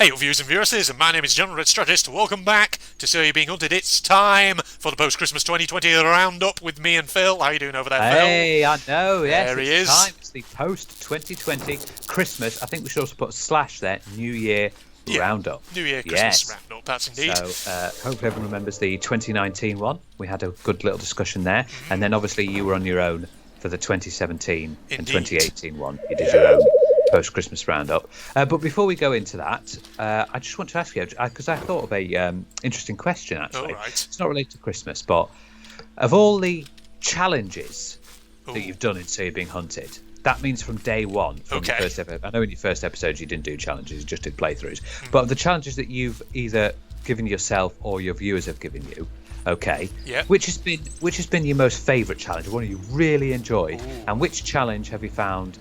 Hey, your viewers and viewresses, and my name is John Red Strategist. Welcome back to So You're Being Hunted. It's time for the post-Christmas 2020 Roundup with me and Phil. How are you doing over there, Phil? Hey, I know, yes, There he it's is. time. It's the post-2020 Christmas. I think we should also put a slash there, New Year Yeah, Roundup. New Year Christmas Yes. Roundup, that's indeed. So hopefully everyone remembers the 2019 one. We had a good little discussion there. Mm-hmm. And then obviously you were on your own for the 2017 and Indeed. 2018 one. You did your own post-Christmas Roundup. But before we go into that, I just want to ask you, because I thought of a interesting question, actually. All right. It's not related to Christmas, but of all the challenges Ooh. that you've done in So You're Being Hunted, that means from day one, from Okay. the first episode. I know in your first episodes you didn't do challenges, you just did playthroughs. But of the challenges that you've either given yourself or your viewers have given you, okay, Yeah. which has been your most favourite challenge, one you really enjoyed, Ooh. and which challenge have you found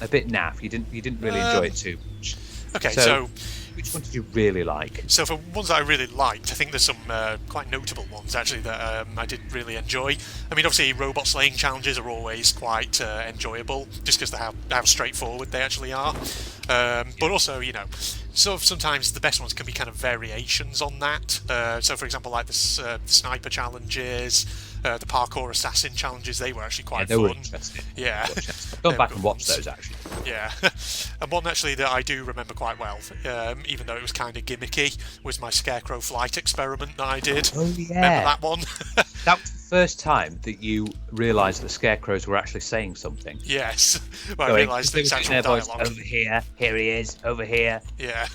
a bit naff? You didn't really enjoy it too much. Okay, so which one did you really like? for ones that I really liked, I think there's some quite notable ones actually that I did really enjoy. I mean, obviously, robot slaying challenges are always quite enjoyable, just because of how straightforward they actually are. But also, sometimes the best ones can be kind of variations on that. So, for example, like the sniper challenges, the parkour assassin challenges, they were actually quite They fun. were interesting. Yeah. I've gone They back were and good watched ones. those actually. Yeah, and one actually that I do remember quite well, even though it was kind of gimmicky, was my scarecrow flight experiment that I did. Oh Remember yeah, that one? that was the first time that you realised that scarecrows were actually saying something. Yes, well, I Going, realised they it's were doing actual their voice, dialogue. over here he is, over here. Yeah,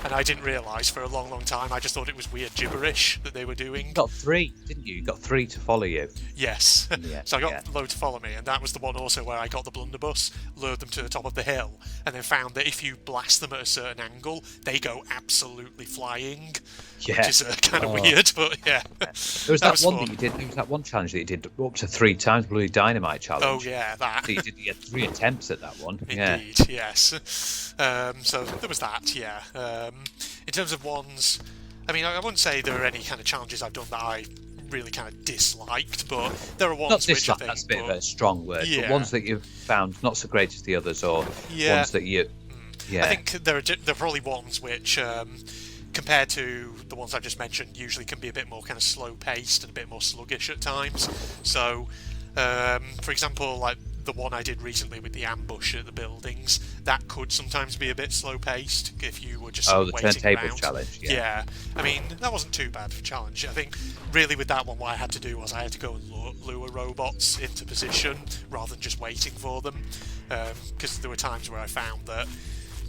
and I didn't realise for a long, long time. I just thought it was weird gibberish that they were doing. You got three, didn't you? You got three to follow you. Yes, Yeah, so I got yeah. loads to follow me, and that was the one also where I got the blunderbuss, lured them to the top of the hill, and then found that if you blast them at a certain angle, they go absolutely flying, Yeah. which is kind of Oh. weird, but yeah. There was that, was one fun. that you did. There was that one challenge that you did up to 3 times, Bloody Dynamite Oh challenge. yeah, that. So you had 3 attempts at that one. Yeah. Indeed, yes. So there was that, yeah. In terms of ones, I mean, I wouldn't say there are any kind of challenges I've done that I really kind of disliked, but there are ones Not which I dislike, think. that's a bit of but- a strong word, Yeah. but ones that you've found not so great as the others, or Yeah. ones that you. Yeah. I think there are probably ones which, compared to the ones I just mentioned, usually can be a bit more kind of slow-paced and a bit more sluggish at times. So, for example, like the one I did recently with the ambush at the buildings, that could sometimes be a bit slow-paced if you were just Oh, the waiting turntable around. challenge, yeah. Yeah, I mean that wasn't too bad of a challenge. I think really with that one, what I had to do was I had to go and lure robots into position rather than just waiting for them, because there were times where I found that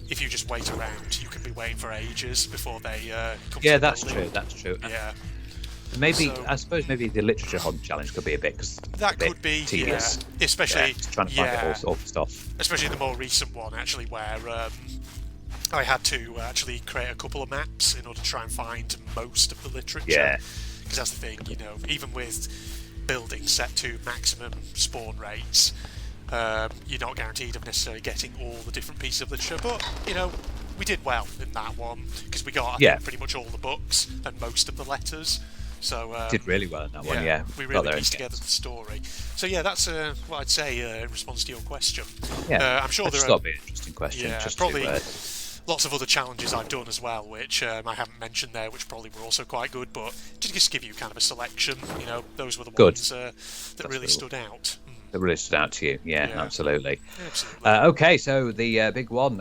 if you just wait around, you can be waiting for ages before they come to Yeah, the that's building. true. That's true. Yeah, Maybe So- I suppose maybe the literature hunt challenge could be a bit because that could be tedious. yeah, especially Just trying to find all the stuff. especially the more recent one actually where I had to actually create a couple of maps in order to try and find most of the literature. Yeah. Because that's the thing, even with buildings set to maximum spawn rates, you're not guaranteed of necessarily getting all the different pieces of literature, but we did well in that one because we got I Yeah. think, pretty much all the books and most of the letters. So Did really well in that one. Yeah, we got really there in pieced the end. together the story. So yeah, that's what I'd say in response to your question. Yeah, I'm sure I there just are thought it'd be an interesting question. yeah, just probably to, lots of other challenges I've done as well, which I haven't mentioned there, which probably were also quite good. But to just give you kind of a selection, those were the Good. ones that really cool. stood out. that really stood out to you. Yeah, Yeah. absolutely. Absolutely. Okay, so the big one.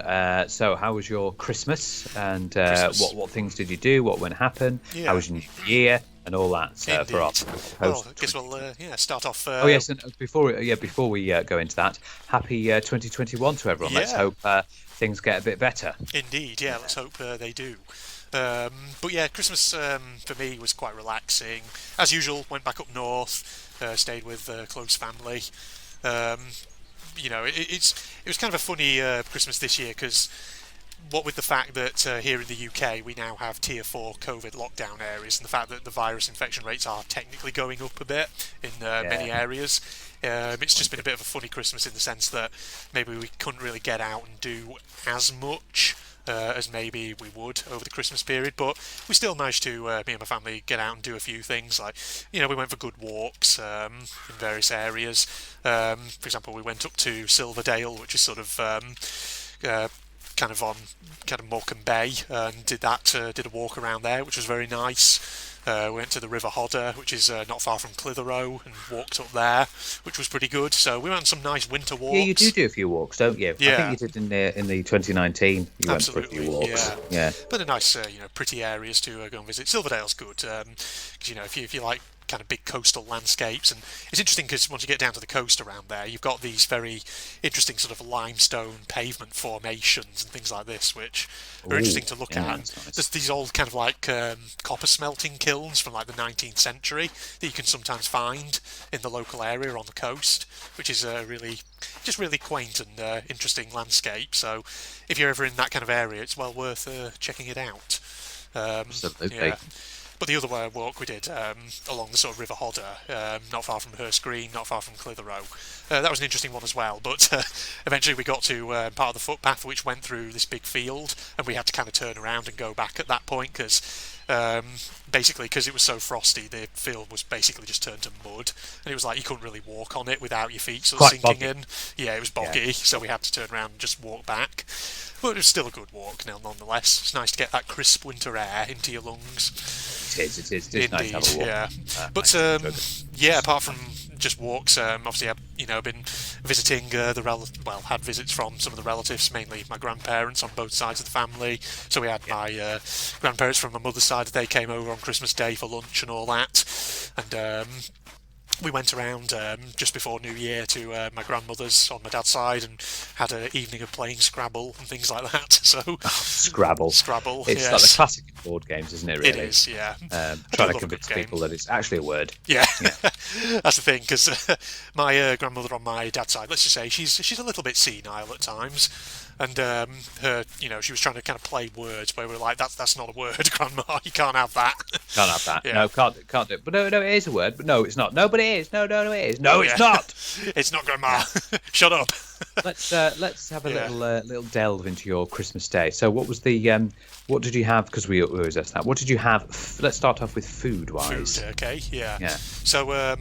So, how was your Christmas? And Christmas. what things did you do? What went happen? Yeah. How was your New Year? And all that for our Indeed. post. Well, I guess we'll start off. Oh yes, and before we go into that, happy 2021 to everyone. Let's Yeah. hope things get a bit better. Indeed, yeah. Let's hope they do. But yeah, Christmas for me was quite relaxing. As usual, went back up north, stayed with close family. It was kind of a funny Christmas this year because what with the fact that here in the UK we now have tier 4 COVID lockdown areas, and the fact that the virus infection rates are technically going up a bit in many areas, it's just been a bit of a funny Christmas in the sense that maybe we couldn't really get out and do as much as maybe we would over the Christmas period, but we still managed to, me and my family, get out and do a few things. Like, we went for good walks in various areas. For example, we went up to Silverdale, which is sort of kind of on kind of Morecambe Bay and did a walk around there, which was very nice. We went to the River Hodder, which is not far from Clitheroe, and walked up there, which was pretty good. So we went on some nice winter walks. Yeah, you do a few walks, don't you? Yeah. I think you did in the 2019. You Absolutely, went for a few walks. Yeah. But they're nice, pretty areas to go and visit. Silverdale's good, because if you like kind of big coastal landscapes, and it's interesting because once you get down to the coast around there, you've got these very interesting sort of limestone pavement formations and things like this, which are interesting to look at. Nice. There's these old kind of like copper smelting kilns from like the 19th century that you can sometimes find in the local area on the coast, which is really quaint and interesting landscape. So if you're ever in that kind of area, it's well worth checking it out. Absolutely. Yeah. But the other walk we did along the sort of River Hodder, not far from Hurst Green, not far from Clitheroe. That was an interesting one as well, but eventually we got to part of the footpath which went through this big field, and we had to kind of turn around and go back at that point because basically because it was so frosty, the field was basically just turned to mud, and it was like you couldn't really walk on it without your feet sort of sinking in. Yeah, it was boggy, so we had to turn around and just walk back. But it was still a good walk nonetheless. It's nice to get that crisp winter air into your lungs. It is. It's Indeed, nice to have a walk. Yeah. But apart from just walks, obviously I've been visiting had visits from some of the relatives, mainly my grandparents on both sides of the family. So we had my grandparents from my mother's side. They came over on Christmas Day for lunch and all that, and we went around just before New Year to my grandmother's on my dad's side and had an evening of playing Scrabble and things like that. So Scrabble. It's like the classic board games, isn't it? Really, it is. Yeah. Trying to convince people that it's actually a word. Yeah. That's the thing, because my grandmother on my dad's side, let's just say she's a little bit senile at times. And her, she was trying to kind of play words where we were like, that's not a word, Grandma. You can't have that. Can't have that. Yeah. No, can't do it. But no, it is a word. But no, it's not. No, but it is. No, it is. No, it's not. It's not, Grandma. Shut up. Let's have a little delve into your Christmas Day. So, what was the what did you have? Because we always ask that. What did you have? Let's start off with food-wise. Food, okay, yeah. So,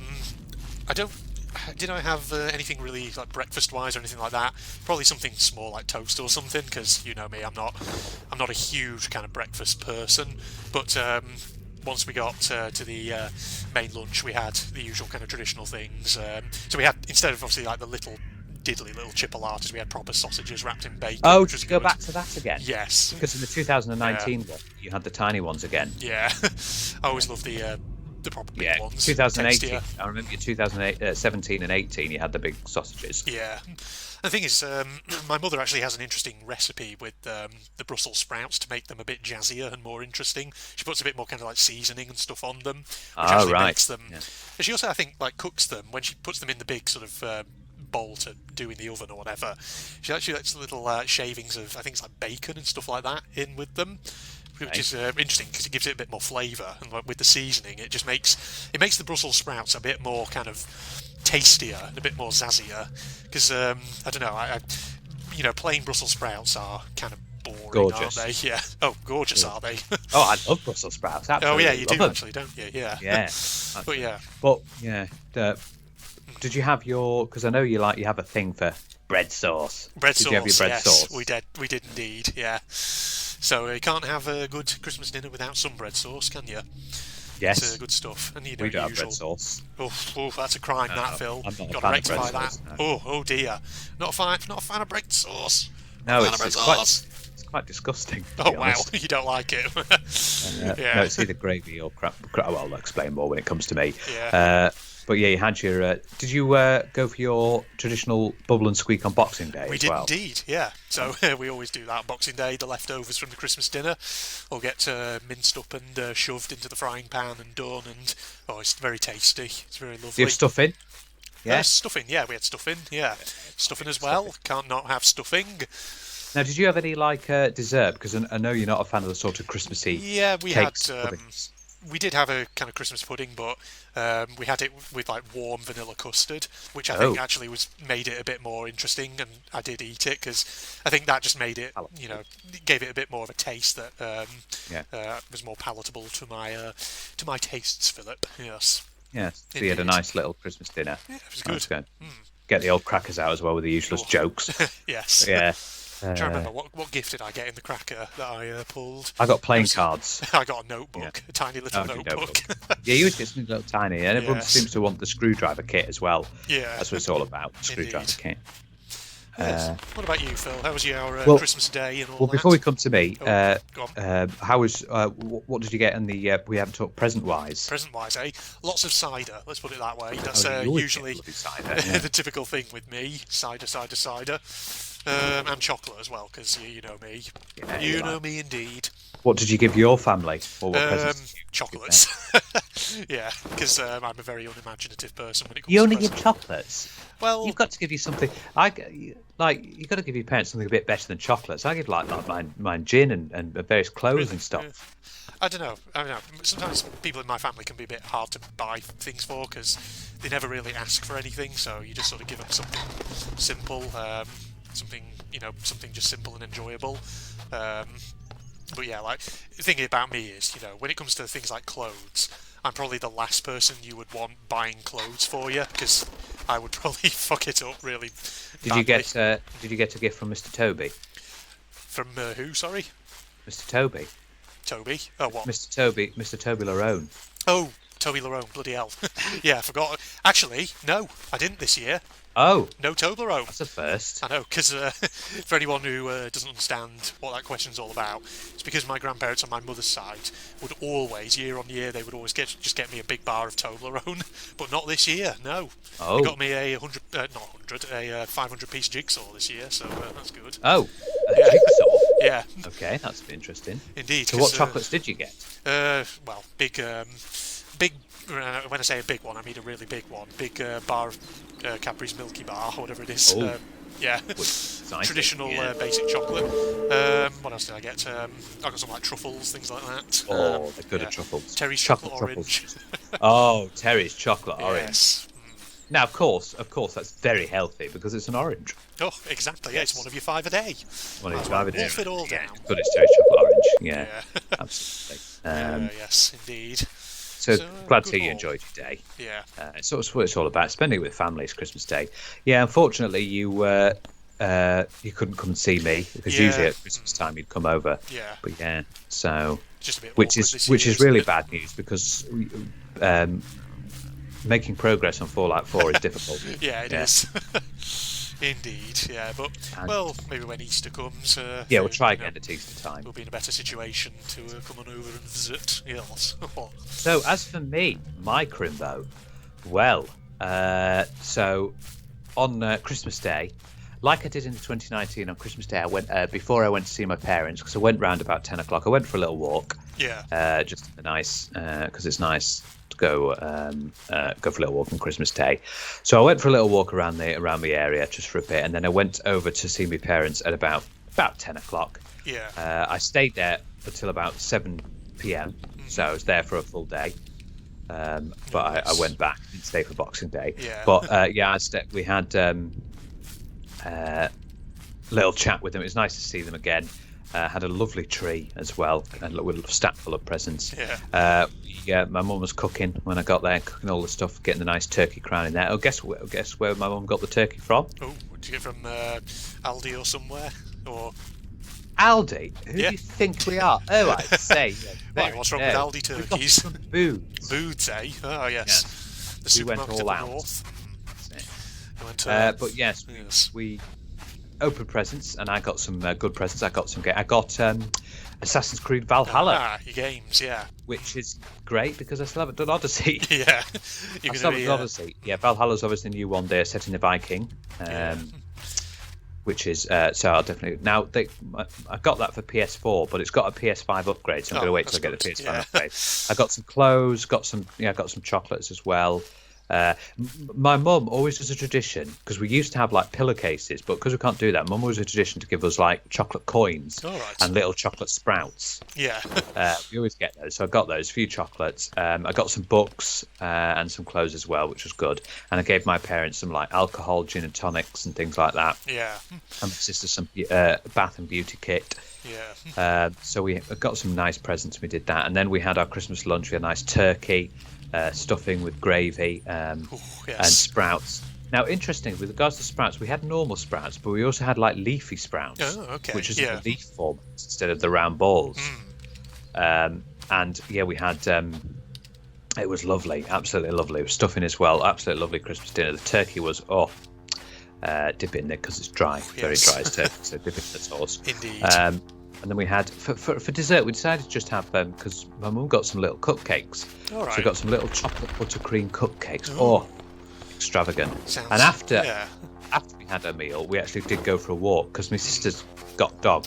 did I have anything really like breakfast-wise or anything like that? Probably something small like toast or something, because you know me, I'm not a huge kind of breakfast person. But once we got to the main lunch, we had the usual kind of traditional things. So we had, instead of obviously like the diddly little chipolatas, we had proper sausages wrapped in bacon. Oh, which was to go good. back to that again? Yes. Because in the 2019 one, you had the tiny ones again. Yeah. I always love the proper big ones. 2018. Tastier. I remember 2017 and 18, you had the big sausages. Yeah. The thing is, my mother actually has an interesting recipe with the Brussels sprouts to make them a bit jazzier and more interesting. She puts a bit more kind of like seasoning and stuff on them, which actually makes them. Yeah. And she also, I think, like cooks them when she puts them in the big sort of bowl to do in the oven or whatever. She actually lets little shavings of, I think it's like bacon and stuff like that in with them. Which is interesting because it gives it a bit more flavour, and with the seasoning, it just makes the Brussels sprouts a bit more kind of tastier and a bit more zazzier. Because I don't know, plain Brussels sprouts are kind of boring, gorgeous. Aren't they? Yeah. Oh, gorgeous, are they? Oh, I love Brussels sprouts. Absolutely. Oh, yeah, you do them. actually, don't you? Yeah. Yeah. But yeah. But yeah, did you have your? Because I know you have a thing for bread sauce. Did you have your bread sauce? We did indeed. Yeah. So you can't have a good Christmas dinner without some bread sauce, can you? Yes. It's good stuff. And we don't have bread sauce. Oh, that's a crime, that, Phil. I'm not Got a to fan rectify of bread that. sauce, Oh dear. Not a fan of bread sauce. No, it's quite disgusting. Oh wow, you don't like it. Yeah. No, it's either gravy or crap. Well, I'll explain more when it comes to me. Yeah. But yeah, you had your. Did you go for your traditional bubble and squeak on Boxing Day? We did indeed, yeah. So we always do that on Boxing Day. The leftovers from the Christmas dinner will get minced up and shoved into the frying pan and done. And it's very tasty. It's very lovely. Do you have stuffing? Yeah, stuffing. Yeah, we had stuffing. Yeah, stuffing as well. Can't not have stuffing. Now, did you have any dessert? Because I know you're not a fan of the sort of Christmassy. Yeah, we cakes, had. We did have a kind of Christmas pudding, but we had it with like warm vanilla custard, which I think actually made it a bit more interesting, and I did eat it because I think that just made it, gave it a bit more of a taste that was more palatable to my tastes, Philip. Yes. Yes. So you had a nice little Christmas dinner. Yeah, it was good. Get the old crackers out as well with the useless jokes. Yes. Yeah. trying to remember what gift did I get in the cracker that I pulled. I got playing cards. I got a notebook, Yeah. a tiny little notebook. Yeah, you always get something little tiny, and everyone seems to want the screwdriver kit as well. Yeah, that's what it's all about. The screwdriver kit. Yes. What about you, Phil? How was your Christmas day and all that? Well, before we come to me, go on. how was what did you get in the? We haven't talked present-wise. Present-wise, lots of cider. Let's put it that way. That's usually cider, the typical thing with me: cider, and chocolate as well. Because you know me, you know me indeed. What did you give your family? Or what presents? Chocolates. Yeah, because I'm a very unimaginative person when it comes you to only presents. give chocolates. Well, You've got to give you something. You've got to give your parents something a bit better than chocolates. I give like mine gin and various clothes and stuff. Yeah. I don't know. Sometimes people in my family can be a bit hard to buy things for because they never really ask for anything. So you just sort of give them something simple, something just simple and enjoyable. But yeah, like the thing about me is, when it comes to things like clothes, I'm probably the last person you would want buying clothes for you because I would probably fuck it up really. Did you get a gift from Mr. Toby? From who? Sorry, Mr. Toby. Toby. Oh, what? Mr. Toby Larone. Oh, Toby Larone. Bloody hell. Yeah, I forgot. Actually, no, I didn't this year. Oh, no Toblerone. That's a first. I know, because for anyone who doesn't understand what that question's all about, it's because my grandparents on my mother's side would always, year on year, they would always just get me a big bar of Toblerone, but not this year. No. Oh. They got me a 500-piece jigsaw this year, so that's good. Oh, jigsaw. Yeah. Okay, that's interesting. Indeed. So what chocolates did you get? Well, big. When I say a big one, I mean a really big one. Big bar of Cadbury's Milky Bar, or whatever it is. Oh. Yeah, traditional basic chocolate. What else did I get? I got some like truffles, things like that. Oh, they're good at truffles. Terry's chocolate orange. Oh, Terry's chocolate orange. Yes. Now, of course, that's very healthy because it's an orange. Oh, exactly. Yeah, it's one of your 5 a day. One of your 5 a day. Wolf it all down. Good, it's Terry's chocolate orange. Yeah, absolutely. Yes, indeed. So glad to hear you enjoyed your day. Yeah. It's what it's all about. Spending it with families, Christmas Day. Yeah, unfortunately, you couldn't come and see me because usually at Christmas time you'd come over. Yeah. But yeah, so just a bit which is really bad news because making progress on Fallout 4 is difficult. Yeah, it is. Indeed, yeah, but maybe when Easter comes, we'll try again at Easter time. We'll be in a better situation to come on over and visit. Yes. So as for me, my crimbo, so on Christmas Day, like I did in 2019 on Christmas Day, I went before I went to see my parents because I went round about 10 o'clock. I went for a little walk. Yeah. Just nice because it's nice to go for a little walk on Christmas Day. So I went for a little walk around the area just for a bit, and then I went over to see my parents at about 10 o'clock. Yeah. I stayed there until about 7 p.m. So I was there for a full day. But I went back, didn't stay for Boxing Day. Yeah. But we had little chat with them. It was nice to see them again. Had a lovely tree as well, and with a stack full of presents. Yeah. My mum was cooking when I got there, cooking all the stuff, getting the nice turkey crown in there. Oh, guess where my mum got the turkey from? Oh, did you get it from Aldi or somewhere? Or Aldi? Who do you think we are? Oh, I say. Right, what's wrong with Aldi turkeys? Booths. Booths, eh? Oh, yes. The supermarket went all of the out. North. But yes, we opened presents, and I got some good presents. I got Assassin's Creed Valhalla. Your games, yeah. Which is great because I still haven't done Odyssey. Yeah. I still haven't done Odyssey. Yeah, Valhalla's obviously a new one there, set in the Viking. Which is so I'll definitely now. I got that for PS4, but it's got a PS5 upgrade, so I'm going to wait till I get the PS5 upgrade. I got some clothes, got some chocolates as well. My mum always does a tradition because we used to have like pillowcases, but because we can't do that, mum always has a tradition to give us like chocolate coins and little chocolate sprouts. Yeah. We always get those, so I got those, a few chocolates. I got some books and some clothes as well, which was good. And I gave my parents some like alcohol, gin and tonics and things like that. Yeah. And my sister some bath and beauty kit. Yeah. So we got some nice presents. We did that, and then we had our Christmas lunch. We had a nice turkey. Stuffing with gravy and sprouts. Now, interesting, with regards to sprouts, we had normal sprouts, but we also had like leafy sprouts, Oh, okay. which is Yeah. the leaf form instead of the round balls. And yeah, we had. It was lovely, absolutely lovely. It was stuffing as well, absolutely lovely Christmas dinner. The turkey was dip it in there because it's dry, very dry as turkey, so dip it in the sauce. Indeed. And then we had for dessert, we decided to just have because my mum got some little cupcakes. All right. So we got some little chocolate buttercream cupcakes. Oh. Extravagant. Sounds, and after we had our meal, we actually did go for a walk because my sister's got a dog.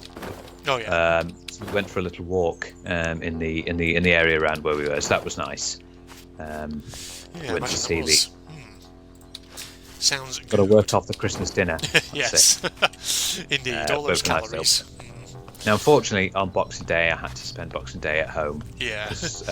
Oh yeah. So we went for a little walk in the area around where we were. So that was nice. Went to see the. Sounds. Got to work off the Christmas dinner. Yes. Indeed, all those calories. Now, unfortunately, on Boxing Day, I had to spend Boxing Day at home. Yeah. So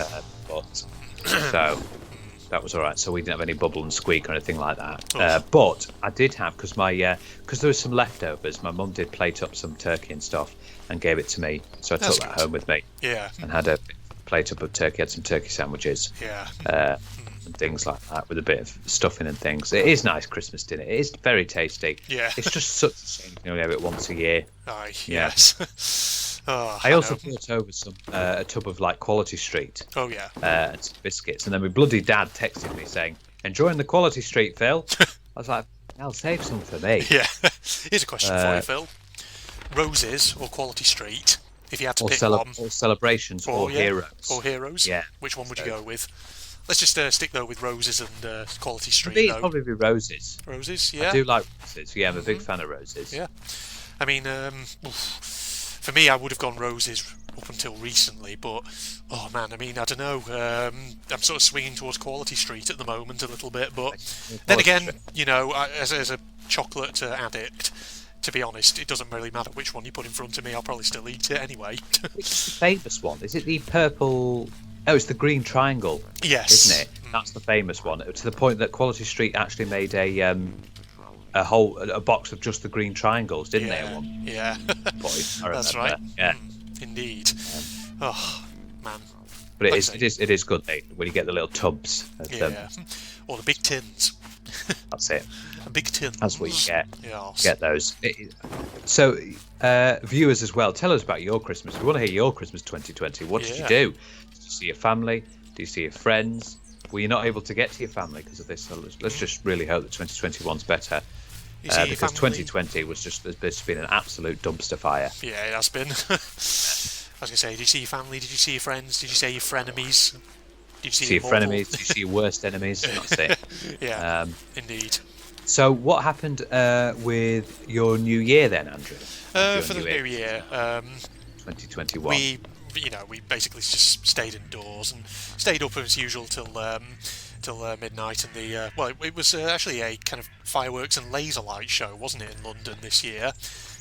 that was all right. So we didn't have any bubble and squeak or anything like that. But I did have because there was some leftovers. My mum did plate up some turkey and stuff and gave it to me. So I took that home with me. Yeah. And had a plate up of turkey. Had some turkey sandwiches. Yeah. And things like that with a bit of stuffing and things. It is nice Christmas dinner. It is very tasty. Yeah. It's just such a shame you only have it once a year. Aye. Yes. I also brought over a tub of like Quality Street. Oh yeah. And some biscuits, and then my bloody dad texted me saying, "Enjoying the Quality Street, Phil." I was like, "I'll save some for me." Yeah. Here's a question for you, Phil: Roses or Quality Street? If you had to pick one, or Celebrations, or Heroes, or Heroes. Yeah. Which one would you go with? Let's just stick though with Roses and Quality Street. For me, it'd probably be Roses. Roses, yeah. I do like Roses. Yeah, I'm a big fan of Roses. Yeah. I mean, for me, I would have gone Roses up until recently, but oh man, I mean, I don't know. I'm sort of swinging towards Quality Street at the moment a little bit, but then again, you know, as a chocolate addict, to be honest, it doesn't really matter which one you put in front of me. I'll probably still eat it anyway. Which is the famous one? Is it the purple? Oh, it's the green triangle. Yes, isn't it? That's the famous one. To the point that Quality Street actually made a box of just the green triangles, didn't they? At one yeah. point, That's right. Yeah, indeed. Oh man. But it is good when you get the little tubs of them. Or the big tins. That's it. A big tin. As we Yes. get those. So, viewers as well, tell us about your Christmas. We want to hear your Christmas 2020. What did you do? Did you see your family? Did you see your friends? Were you not able to get to your family because of this? So let's just really hope that 2021's better. Because 2020 was it's been an absolute dumpster fire. Yeah, it has been. I was going to say, did you see your family? Did you see your friends? Did you see your frenemies? Did you see your frenemies? Did you see your worst enemies? That's it. Yeah, indeed. So what happened with your new year then, Andrew? For the new year, 2021. We basically just stayed indoors and stayed up as usual till midnight. And it was actually a kind of fireworks and laser light show, wasn't it, in London this year?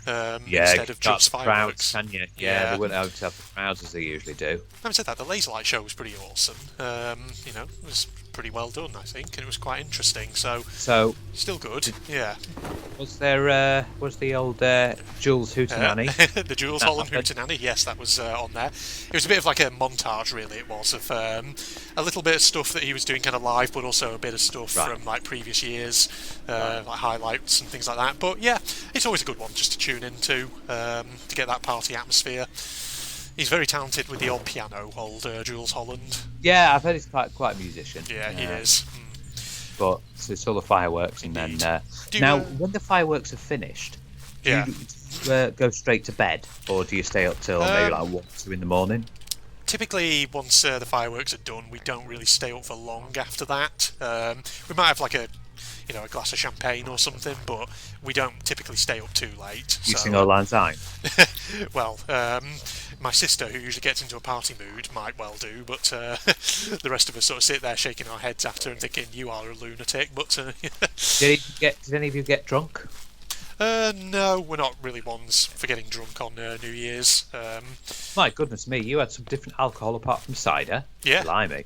Instead of just fireworks. Crowds, can you? Yeah, they wouldn't have to have the crowds as they usually do. Having said that, the laser light show was pretty awesome. It was pretty well done, I think, and it was quite interesting. So still good. Yeah. Was the old Jules Hootenanny? The Jules Holland Hootenanny? Yes, that was on there. It was a bit of like a montage, really. It was of a little bit of stuff that he was doing kind of live, but also a bit of stuff from like previous years, like highlights and things like that. But yeah, it's always a good one just to tune into to get that party atmosphere. He's very talented with the old piano, old Jules Holland. Yeah, I've heard he's quite a musician. Yeah, he is. But it's all the fireworks, and then when the fireworks are finished, do you go straight to bed, or do you stay up till maybe like 1, 2 in the morning? Typically, once the fireworks are done, we don't really stay up for long after that. We might have like a glass of champagne or something, but we don't typically stay up too late. You sing Auld Lang Syne? Well, my sister, who usually gets into a party mood, might well do, but the rest of us sort of sit there shaking our heads after and thinking, you are a lunatic, but... Did any of you get drunk? No, we're not really ones for getting drunk on New Year's. My goodness me, you had some different alcohol apart from cider. Yeah. Blimey.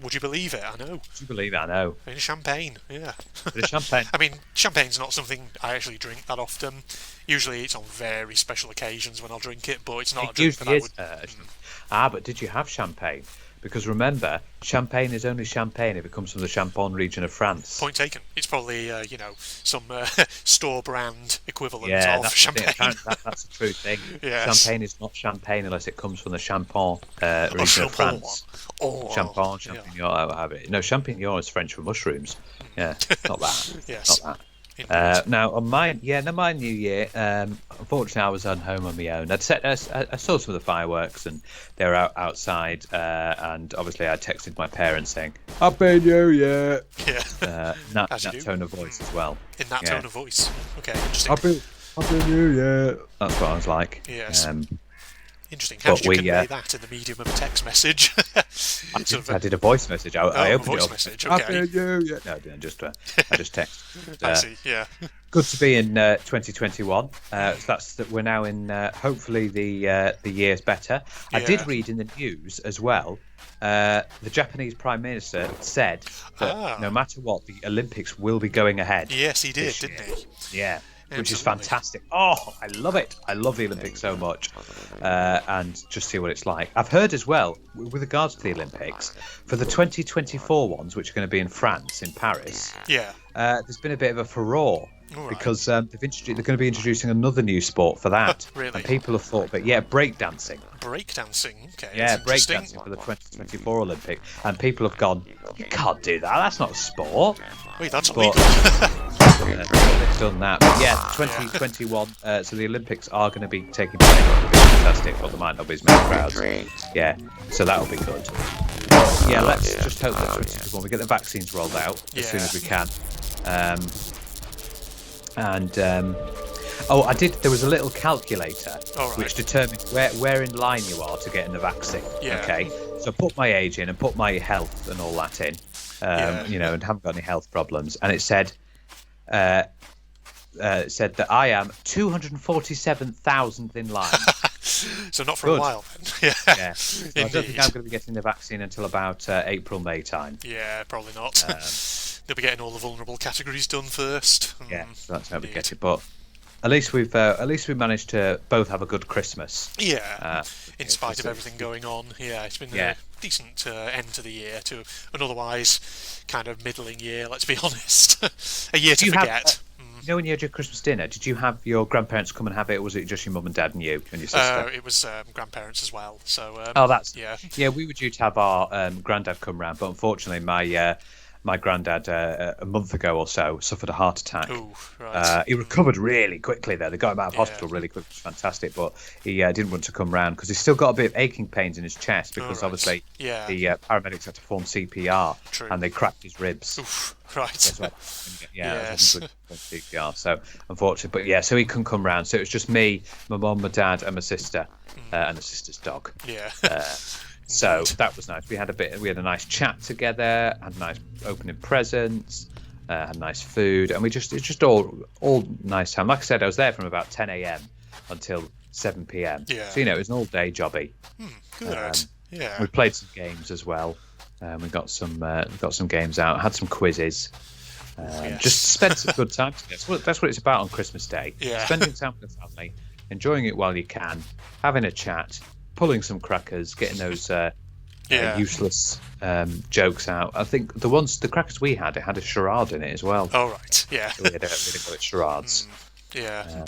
Would you believe it? I know. Would you believe it? I know. In champagne, yeah. Bit of champagne. I mean, champagne's not something I actually drink that often. Usually it's on very special occasions when I'll drink it, but it's not a drink that I would... but did you have champagne? because remember, champagne is only champagne if it comes from the Champagne region of France. Point taken. It's probably some store brand equivalent Yeah, of that's champagne. that's a true thing. Yes. Champagne is not champagne unless it comes from the Champagne region of France. Champagne, champignon, I'll have it. No, champignon is French for mushrooms. Yeah, not that. Yes. Not that. Now on my New Year, unfortunately I was on home on my own. I saw some of the fireworks and they were outside, and obviously I texted my parents saying Happy New Year. Yeah. That tone of voice as well. In that tone of voice. Okay, interesting. Happy New Year. That's what I was like. Yes. Interesting. How did you convey that in the medium of a text message? I did a voice message. I opened voice it up. Message. Okay. Happy New Year. No, I just texted. I see. Yeah. Good to be in 2021. We're now in. Hopefully the year's better. I did read in the news as well. The Japanese Prime Minister said that no matter what, the Olympics will be going ahead. Yes, he did, didn't he? Yeah. Which is fantastic. Oh, I love it. I love the Olympics so much. And just see what it's like. I've heard as well, with regards to the Olympics, for the 2024 ones, which are going to be in France, in Paris, there's been a bit of a furore. Because they're going to be introducing another new sport for that. Really? And people have thought that, breakdancing. Breakdancing, okay. Yeah, breakdancing for the 2024 Olympic. And people have gone, you can't do that, that's not a sport. Wait, that's illegal. They've done that. But 2021, so the Olympics are going to be taking place. It'll be fantastic, but there might not be as many crowds. Yeah, so that'll be good. But, let's just hope that 2021 we get the vaccines rolled out as soon as we can. I did. There was a little calculator which determined where in line you are to getting the vaccine. Yeah. Okay, so I put my age in and put my health and all that in, and haven't got any health problems. And it said that I am 247,000th in line. So not for a while then. Yeah. So I don't think I'm going to be getting the vaccine until about April, May time. Yeah, probably not. They'll be getting all the vulnerable categories done first. Yeah, so that's how we get it. But at least we managed to both have a good Christmas. Yeah, in spite of everything going on. Yeah, it's been a decent end to the year, to an otherwise kind of middling year. Let's be honest. A year to forget. When you had your Christmas dinner, did you have your grandparents come and have it, or was it just your mum and dad and you and your sister? It was grandparents as well. So. Yeah. We were due to have our granddad come round, but unfortunately, my granddad a month ago or so suffered a heart attack. Ooh, right. He recovered really quickly there. They got him out of hospital really quick, which was fantastic. But he didn't want to come round because he's still got a bit of aching pains in his chest because obviously the paramedics had to perform CPR and they cracked his ribs. Oof, right. CPR. So unfortunately, but so he couldn't come round. So it was just me, my mum, my dad, and my sister, and the sister's dog. Yeah. So that was nice. We had a nice chat together, had nice opening presents, had nice food, and it's just all nice time. Like I said, I was there from about 10 a.m. until 7 p.m. Yeah. So it was an all day jobby. Good. We played some games as well. We got some games out, had some quizzes. Just spent some good time together. That's what it's about on Christmas Day. Yeah. Spending time with the family, enjoying it while you can, having a chat, pulling some crackers, getting those useless jokes out. I think the crackers we had, it had a charade in it as well. Oh right, yeah. So we had charades. I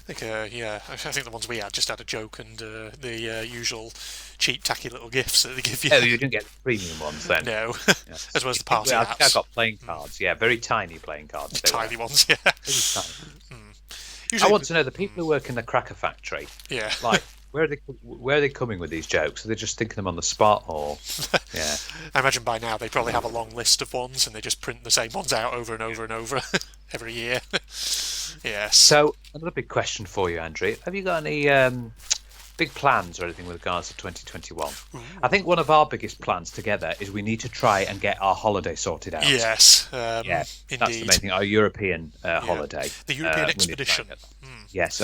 think the ones we had just had a joke and the usual cheap, tacky little gifts that they give you. Oh, you didn't get the premium ones then? No, as well as the party hats. I got playing cards, very tiny playing cards. Tiny ones, yeah. Very tiny. I want to know, the people who work in the cracker factory, like, where are they coming with these jokes? Are they just thinking them on the spot, or? Yeah. I imagine by now they probably have a long list of ones, and they just print the same ones out over and over and over every year. Yes. So another big question for you, Andrew. Have you got any big plans or anything with regards to 2021? Ooh. I think one of our biggest plans together is we need to try and get our holiday sorted out. Yes. Indeed. That's the main thing. Our European holiday. The European expedition. Yes,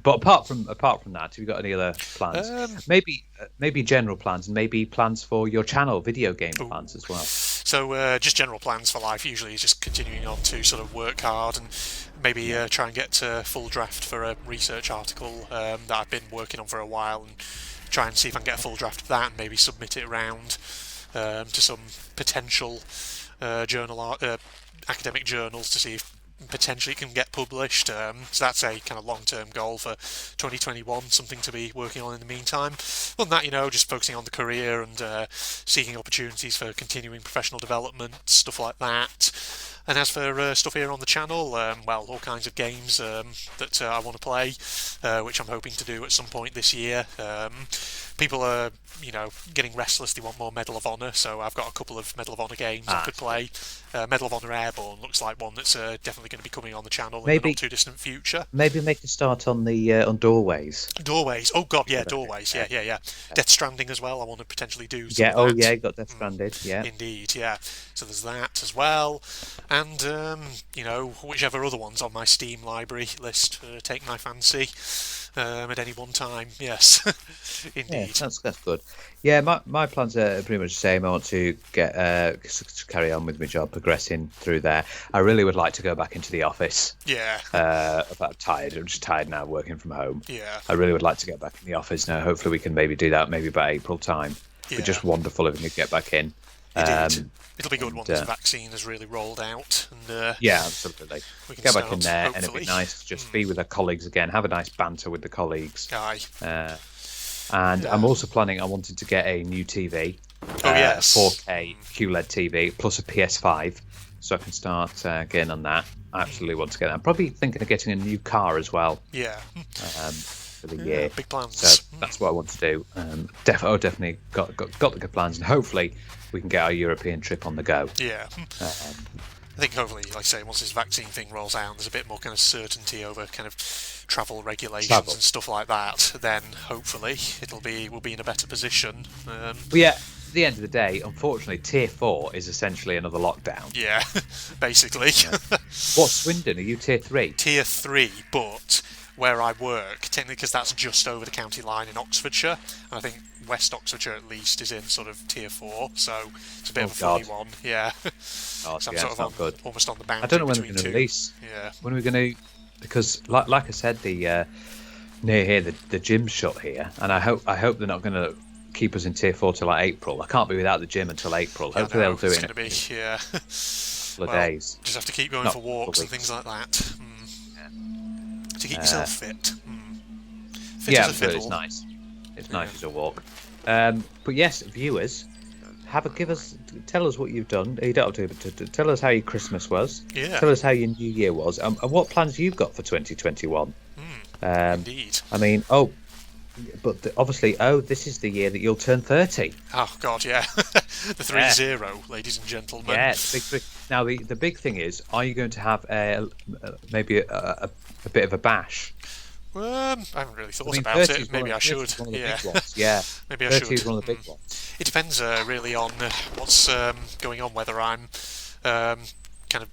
but apart from that, have you got any other plans? Maybe general plans, and maybe plans for your channel, video game plans as well. So just general plans for life usually is just continuing on to sort of work hard and maybe try and get to full draft for a research article that I've been working on for a while, and try and see if I can get a full draft of that and maybe submit it around to some potential academic journals to see if potentially it can get published. So that's a kind of long-term goal for 2021, something to be working on in the meantime. Other than that, just focusing on the career and seeking opportunities for continuing professional development, stuff like that. And as for stuff here on the channel, well, all kinds of games that I want to play, which I'm hoping to do at some point this year. People are, getting restless. They want more Medal of Honor, so I've got a couple of Medal of Honor games I could play. Medal of Honor Airborne looks like one that's definitely going to be coming on the channel in the not too distant future. Maybe make a start on the on Doorways. Doorways. Oh God, yeah, Doorways. Yeah. Death Stranding as well. I want to potentially do. Yeah. Oh yeah, you got Death Stranded. Yeah. Indeed. Yeah. So there's that as well, and whichever other ones on my Steam library list take my fancy. At any one time, yes, indeed. Yeah, that's good. Yeah, my plans are pretty much the same. I want to get carry on with my job, progressing through there. I really would like to go back into the office. Yeah. I'm tired. I'm just tired now working from home. Yeah. I really would like to get back in the office now. Hopefully we can maybe do that maybe by April time. Yeah. It's just wonderful if we could get back in. Indeed. It'll be good once the vaccine has really rolled out. And, yeah, absolutely. We can get back in there, hopefully. And it'd be nice to just be with our colleagues again, have a nice banter with the colleagues. Aye. And I'm also planning, I wanted to get a new TV. Oh, yes. 4K QLED TV plus a PS5, so I can start getting on that. I absolutely want to get that. I'm probably thinking of getting a new car as well. Yeah. For the year. Big plans. So that's what I want to do. Definitely got the good plans, and hopefully we can get our European trip on the go. Yeah. I think hopefully, like I say, once this vaccine thing rolls out, there's a bit more kind of certainty over kind of travel regulations and stuff like that. Then hopefully we'll be in a better position. But yeah, at the end of the day, unfortunately, Tier 4 is essentially another lockdown. Yeah, basically. Yeah. What's Swindon? Are you Tier 3? Tier 3, but where I work, technically, because that's just over the county line in Oxfordshire, and I think West Oxfordshire at least is in sort of Tier 4, so it's a bit of a funny one. Yeah. Oh, so I'm yeah, sort of good. Almost on the boundary. I don't know when between they're going to two. release. Yeah. When are we going to? Because like I said, the near here the gym's shut here, and I hope they're not going to keep us in Tier 4 till like April. I can't be without the gym until April. Hopefully they'll do it in a couple of days. Just have to keep going for walks and things like that. To keep yourself fit. Fit as a fiddle. It's nice. It's nice as a walk. But yes, viewers, tell us what you've done. You don't have to tell us how your Christmas was. Yeah. Tell us how your New Year was, and what plans you've got for 2021. Indeed. I mean, obviously, this is the year that you'll turn 30. Oh God, yeah. The 3-0, ladies and gentlemen. Yeah, big 3. Now the big thing is, are you going to have maybe a bit of a bash? I haven't really thought about it. Maybe I should. Yeah. Maybe I should. 30 is one of the big ones. It depends really on what's going on. Whether I'm kind of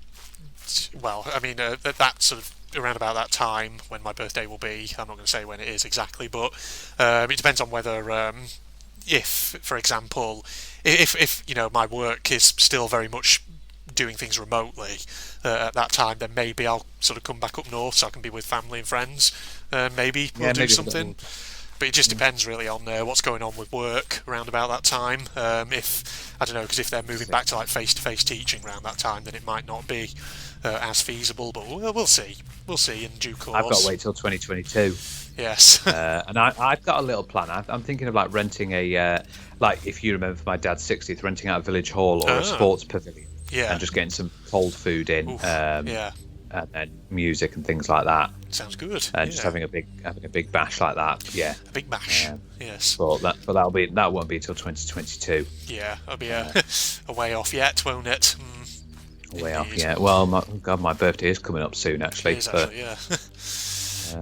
that sort of around about that time when my birthday will be. I'm not going to say when it is exactly, but it depends on whether if, for example, if my work is still very much doing things remotely at that time, then maybe I'll sort of come back up north so I can be with family and friends. Maybe we'll do something. But it just depends really on what's going on with work around about that time. If I don't know, because if they're moving back to like face-to-face teaching around that time, then it might not be as feasible. But we'll see. We'll see in due course. I've got to wait till 2022. Yes. And I've got a little plan. I'm thinking of like renting like if you remember for my dad's 60th, renting out a village hall or a sports pavilion. Yeah. And just getting some cold food in. Oof, and then music and things like that. Sounds good. And just having a big bash like that. Yeah. A big bash. Yes. But that won't be until 2022. Yeah, that'll be a way off yet, won't it? Way off yet. Well, my birthday is coming up soon, actually. It is actually, yeah.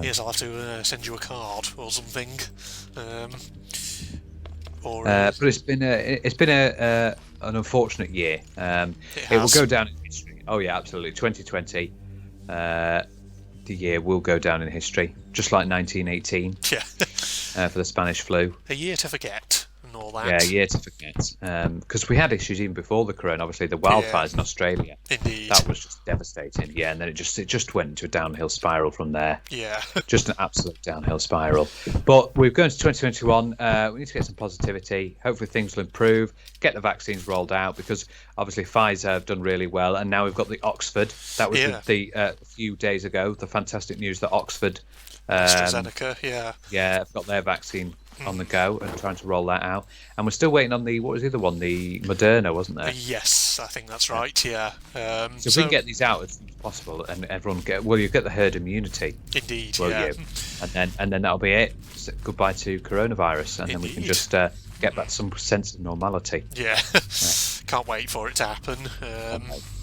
Yes, I'll have to send you a card or something. But it's been an unfortunate year. It will go down in history. Oh yeah, absolutely. 2020, the year will go down in history, just like 1918. Yeah. For the Spanish flu. A year to forget, and all all that. Yeah, year to forget. Because we had issues even before the corona. Obviously, the wildfires in Australia. Indeed. That was just devastating. Yeah, and then it just went into a downhill spiral from there. Yeah. Just an absolute downhill spiral. But we're going to 2021. We need to get some positivity. Hopefully, things will improve. Get the vaccines rolled out, because obviously Pfizer have done really well, and now we've got the Oxford. That was the a few days ago. The fantastic news that Oxford. AstraZeneca, have got their vaccine on the go and trying to roll that out. And we're still waiting on what was the other one? The Moderna, wasn't there? Yes, I think that's right. Yeah. So if we can get these out as soon as possible, and everyone you get the herd immunity. Indeed. Will you? And then that'll be it. Goodbye to coronavirus, and then we can just get back to some sense of normality. Yeah. Can't wait for it to happen.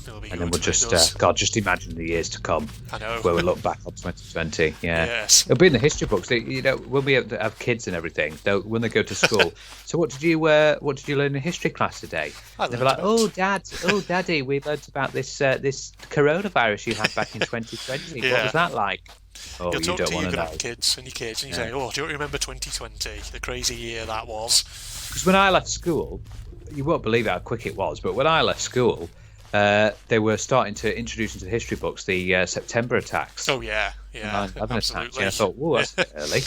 It'll be and good. Then we'll just just imagine the years to come. I know. Where we look back on 2020. Yeah. Yes. It'll be in the history books. When we have kids and everything, when they go to school. So what did you learn in history class today? They were like, Daddy, we learnt about this coronavirus you had back in 2020. Yeah. What was that like? Oh, You'll talk don't to want your to know. kids, and you say, "Oh, do you remember 2020? The crazy year that was." Because when I left school, you won't believe how quick it was. But when I left school, they were starting to introduce into the history books the September attacks. Oh yeah, absolutely. Attacks. I thought, whoa, that's a bit early.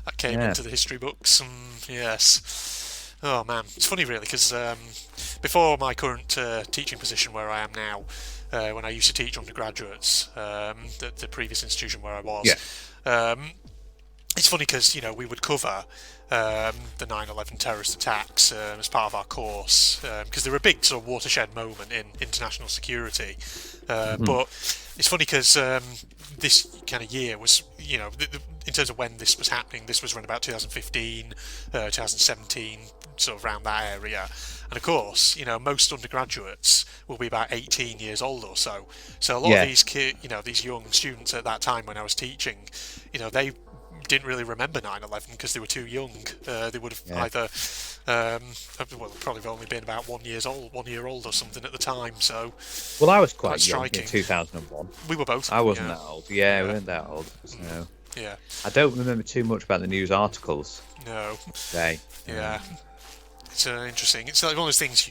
That came into the history books, and yes. Oh man, it's funny really, because before my current teaching position where I am now, when I used to teach undergraduates, the previous institution where I was, it's funny because we would cover the 9/11 terrorist attacks as part of our course, because they're a big sort of watershed moment in international security. But it's funny because this kind of year was, in terms of when this was happening, this was around about 2015, 2017, sort of around that area. And of course, most undergraduates will be about 18 years old or so. So a lot of these these young students at that time when I was teaching, they didn't really remember 9/11 because they were too young. They would have either, probably only been about 1 year old or something at the time. So, well, I was quite young striking. in 2001. We were both. I wasn't that old. Yeah, we weren't that old. So. Yeah. I don't remember too much about the news articles. No. Today. Yeah. It's interesting. It's like one of those things,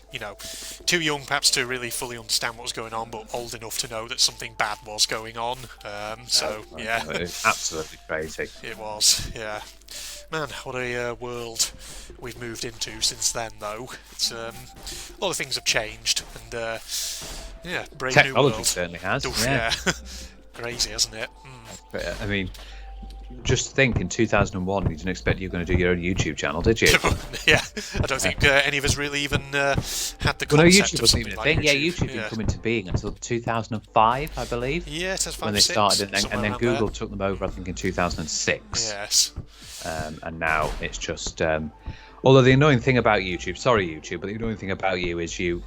too young perhaps to really fully understand what was going on, but old enough to know that something bad was going on. It was absolutely crazy. It was, yeah. Man, what a world we've moved into since then, though. It's a lot of things have changed, and brave new world. Technology certainly has. Oof, yeah. Crazy, hasn't it? I mean, just think, in 2001, you didn't expect you were going to do your own YouTube channel, did you? Yeah, I don't think any of us really even had the concept YouTube of something even a like thing. YouTube. Yeah, YouTube didn't come into being until 2005, I believe. Yeah, 2005, when they started, and then Google there. took them over, I think, in 2006. Yes. And now it's just... although the annoying thing about YouTube, sorry YouTube, but the annoying thing about you is you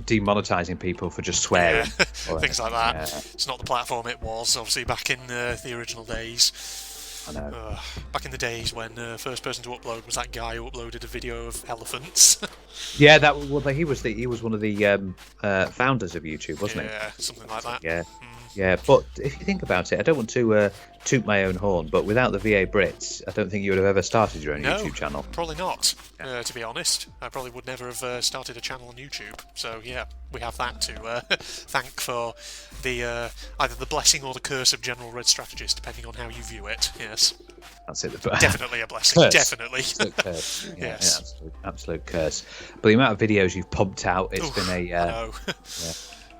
demonetizing people for just swearing. Things like that. It's not the platform it was, obviously, back in the original days. I know. Back in the days when first person to upload was that guy who uploaded a video of elephants. Yeah, he was one of the founders of YouTube, wasn't he? Yeah, something like that. Yeah. Yeah, but if you think about it, I don't want to toot my own horn, but without the VA Brits, I don't think you would have ever started your own YouTube channel. Probably not, to be honest. I probably would never have started a channel on YouTube. So, yeah, we have that to thank for the either the blessing or the curse of General Red Strategist, depending on how you view it, yes. That's it. Definitely a blessing, curse. Definitely. Absolute curse. Yes. Absolute curse. But the amount of videos you've pumped out, it's been a... I know.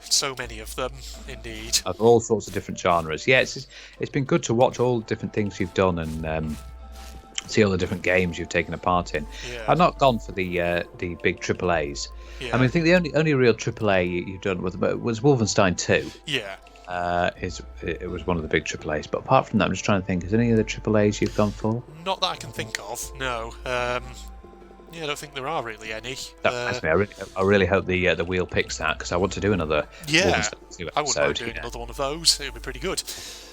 So many of them, indeed. Of all sorts of different genres. Yeah, it's been good to watch all the different things you've done and see all the different games you've taken a part in. Yeah. I've not gone for the big AAAs. Yeah. I mean, I think the only real AAA you've done was Wolfenstein 2. Yeah. It was one of the big AAAs. But apart from that, I'm just trying to think, is there any other AAAs you've gone for? Not that I can think of, no. Yeah, I don't think there are really any. That reminds me, I really hope the wheel picks that, because I want to do another Wolfenstein 2 episode. I wouldn't mind doing another one of those. It would be pretty good.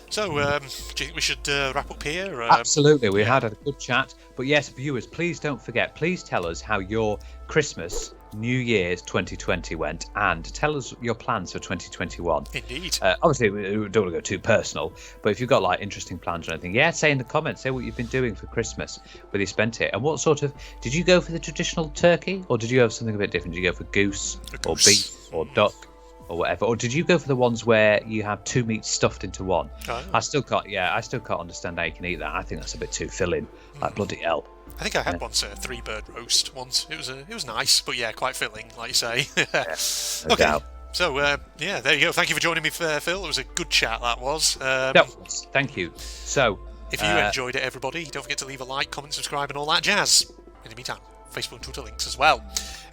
So, do you think we should wrap up here? Absolutely, we had a good chat. But yes, viewers, please don't forget. Please tell us how your Christmas New Year's 2020 went, and tell us your plans for 2021. Indeed. Obviously, we don't want to go too personal, but if you've got like interesting plans or anything, say in the comments, say what you've been doing for Christmas, whether you spent it, and what sort of, did you go for the traditional turkey, or did you have something a bit different? Did you go for goose or beef or duck or whatever, or did you go for the ones where you have two meats stuffed into one? I still can't understand how you can eat that. I think that's a bit too filling, like bloody hell. I think I had once a 3-bird roast once. It was nice, but quite filling, like you say. No doubt. So there you go. Thank you for joining me, Phil. It was a good chat, that was. Thank you. So, if you enjoyed it, everybody, don't forget to leave a like, comment, subscribe, and all that jazz. In the meantime, Facebook and Twitter links as well.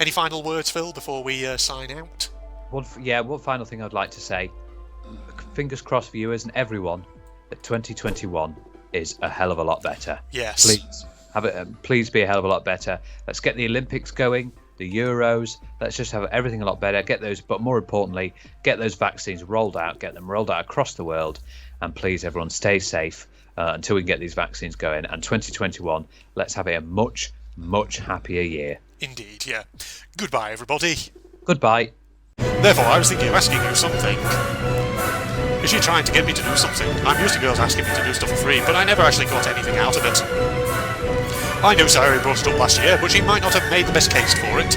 Any final words, Phil, before we sign out? One final thing I'd like to say. Fingers crossed, viewers and everyone, that 2021 is a hell of a lot better. Yes. Please be a hell of a lot better. Let's get the Olympics going, the Euros. Let's just have everything a lot better. Get those, but more importantly, get those vaccines rolled out. Get them rolled out across the world. And please, everyone, stay safe until we can get these vaccines going. And 2021, let's have it a much, much happier year. Indeed, yeah. Goodbye, everybody. Goodbye. Therefore, I was thinking of asking you something. Is she trying to get me to do something? I'm used to girls asking me to do stuff for free, but I never actually got anything out of it. I know Sarah brought it up last year, but she might not have made the best case for it.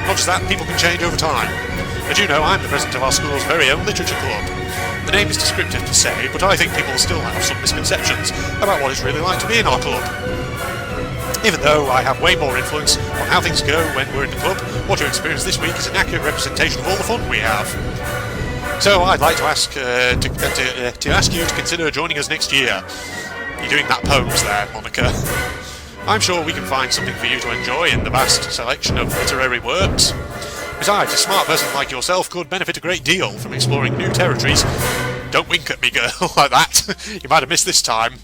Not just that, people can change over time. As you know, I'm the president of our school's very own literature club. The name is descriptive to say, but I think people still have some misconceptions about what it's really like to be in our club. Even though I have way more influence on how things go when we're in the club, what you experience this week is an accurate representation of all the fun we have. So I'd like to ask ask you to consider joining us next year. You're doing that pose there, Monica. I'm sure we can find something for you to enjoy in the vast selection of literary works. Besides, a smart person like yourself could benefit a great deal from exploring new territories. Don't wink at me, girl, like that. You might have missed this time.